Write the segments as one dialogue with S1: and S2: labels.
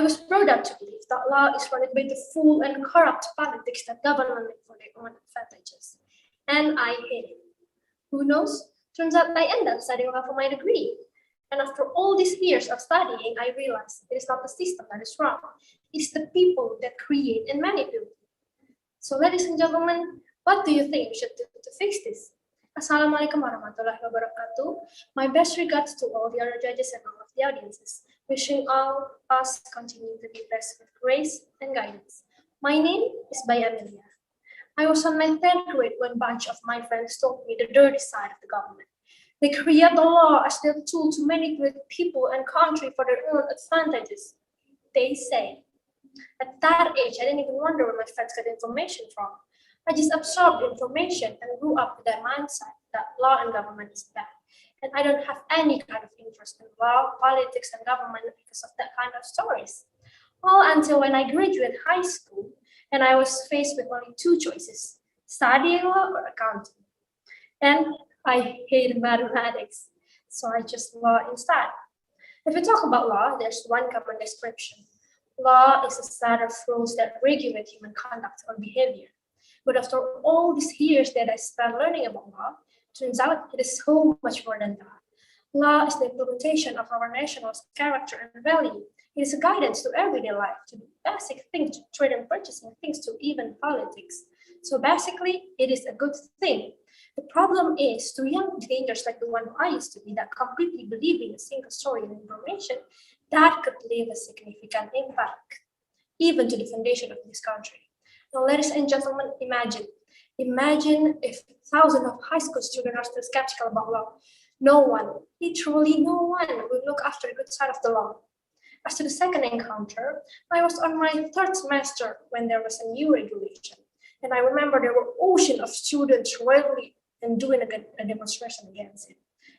S1: I was brought up to believe that law is run by the fool and corrupt politics that govern for their own advantages. And I hate it. Who knows? Turns out I ended up studying law for my degree. And after all these years of studying, I realized it is not the system that is wrong. It's the people that create and manipulate. So ladies and gentlemen, what do you think we should do to fix this? Assalamualaikum warahmatullahi wabarakatuh. My best regards to all the other judges and all of the audiences. Wishing all us continue to be blessed with grace and guidance. My name is Amilia. I was on my 10th grade when a bunch of my friends told me the dirty side of the government. They create the law as their tool to manipulate people and country for their own advantages. They say. At that age, I didn't even wonder where my friends got information from. I just absorbed information and grew up with that mindset that law and government is bad. And I don't have any kind of interest in law, politics, and government because of that kind of stories. All until when I graduated high school and I was faced with only two choices, studying law or accounting. And I hate mathematics, so I chose law instead. If we talk about law, there's one common description. Law is a set of rules that regulate human conduct or behavior. But after all these years that I spent learning about law, turns out it is so much more than that. Law is the implementation of our national character and value. It is a guidance to everyday life, to basic things, to trade and purchasing things, to even politics. So basically, it is a good thing. The problem is to young teenagers like the one I used to be that completely believe in a single story and information that could leave a significant impact, even to the foundation of this country. Now, ladies and gentlemen, imagine if thousands of high school students are still skeptical about law. No one, literally no one, will look after the good side of the law. As to the second encounter, I was on my third semester when there was a new regulation. And I remember there were oceans of students rallying and doing a demonstration against it.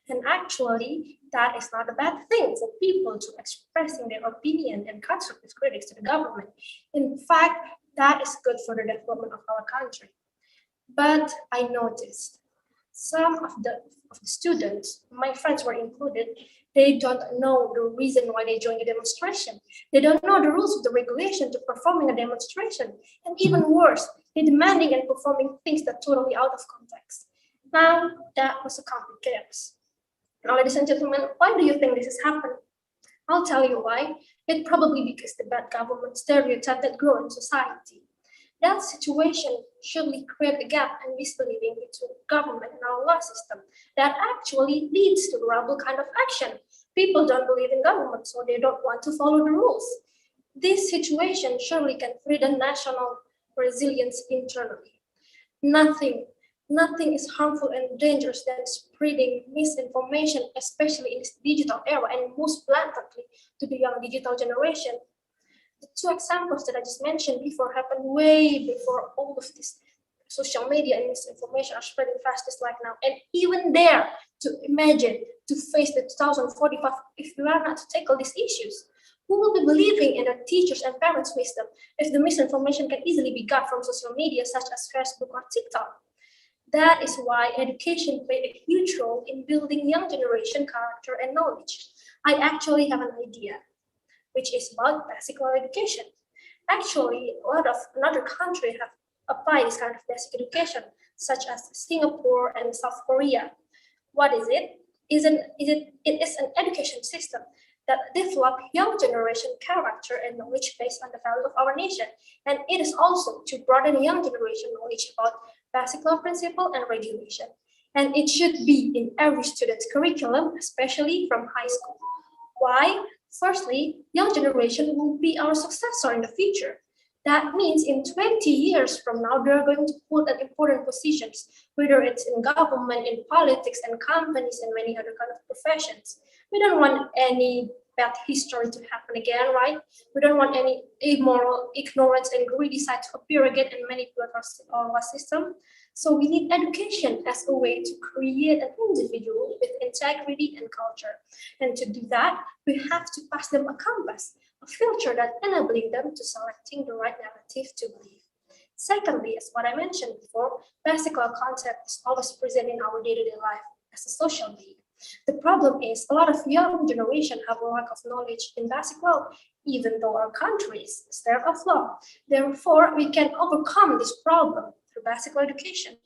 S1: And actually, that is not a bad thing for people to expressing their opinion and constructive critics to the government. In fact, that is good for the development of our country. But I noticed some of the students, my friends were included, they don't know the reason why they joined the demonstration. They don't know the rules of the regulation to performing a demonstration. And even worse, they're demanding and performing things that are totally out of context. Now, that was a complete chaos. Now, ladies and gentlemen, why do you think this has happened? I'll tell you why. It probably because the bad government stereotype that grew in society. That situation surely create a gap and misbelieving between government and our law system that actually leads to rebel kind of action. People don't believe in government, so they don't want to follow the rules. This situation surely can threaten national resilience internally. Nothing is harmful and dangerous than spreading misinformation, especially in this digital era and most blatantly to the young digital generation. The two examples that I just mentioned before happened way before all of this social media and misinformation are spreading fastest like now. And even there, to imagine to face the 2045 if we are not to tackle these issues. Who will be believing in their teachers and parents' wisdom if the misinformation can easily be got from social media such as Facebook or TikTok? That is why education played a huge role in building young generation character and knowledge. I actually have an idea, which is about basic law education. Actually, a lot of another countries have applied this kind of basic education, such as Singapore and South Korea. What is it? It is an education system that develop young generation character and knowledge based on the value of our nation. And it is also to broaden young generation knowledge about basic law principle and regulation. And it should be in every student's curriculum, especially from high school. Why? Firstly, young generation will be our successor in the future. That means in 20 years from now, they're going to hold in important positions, whether it's in government, in politics, and companies, and many other kind of professions. We don't want any bad history to happen again, right? We don't want any immoral, ignorance, and greedy side to appear again and manipulate our system. So we need education as a way to create an individual with integrity and culture. And to do that, we have to pass them a compass, a filter that enabling them to selecting the right narrative to believe. Secondly, as what I mentioned before, basic law concept is always present in our day-to-day life as a social being. The problem is a lot of young generation have a lack of knowledge in basic law, even though our country is a state of law. Therefore, we can overcome this problem through basic law education.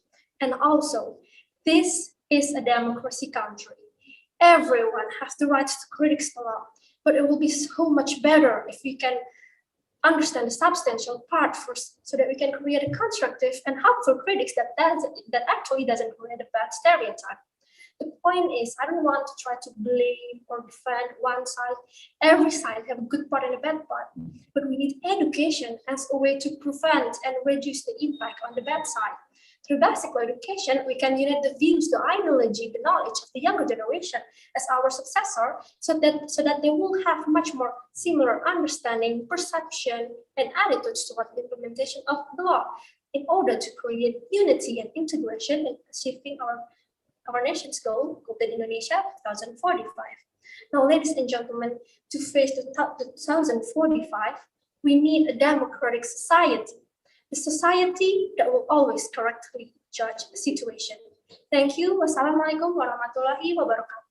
S1: And also, this is a democracy country. Everyone has the right to criticize the law, but it will be so much better if we can understand the substantial part first, so that we can create a constructive and helpful critics that actually doesn't create a bad stereotype. The point is, I don't want to try to blame or defend one side. Every side have a good part and a bad part, but we need education as a way to prevent and reduce the impact on the bad side. Through basic law education, we can unite the views, the ideology, the knowledge of the younger generation as our successor, so that they will have much more similar understanding, perception, and attitudes toward the implementation of the law, in order to create unity and integration in achieving our nation's goal, Golden Indonesia 2045. Now, ladies and gentlemen, to face the 2045, we need a democratic society. A society that will always correctly judge the situation. Thank you. Wassalamualaikum warahmatullahi wabarakatuh.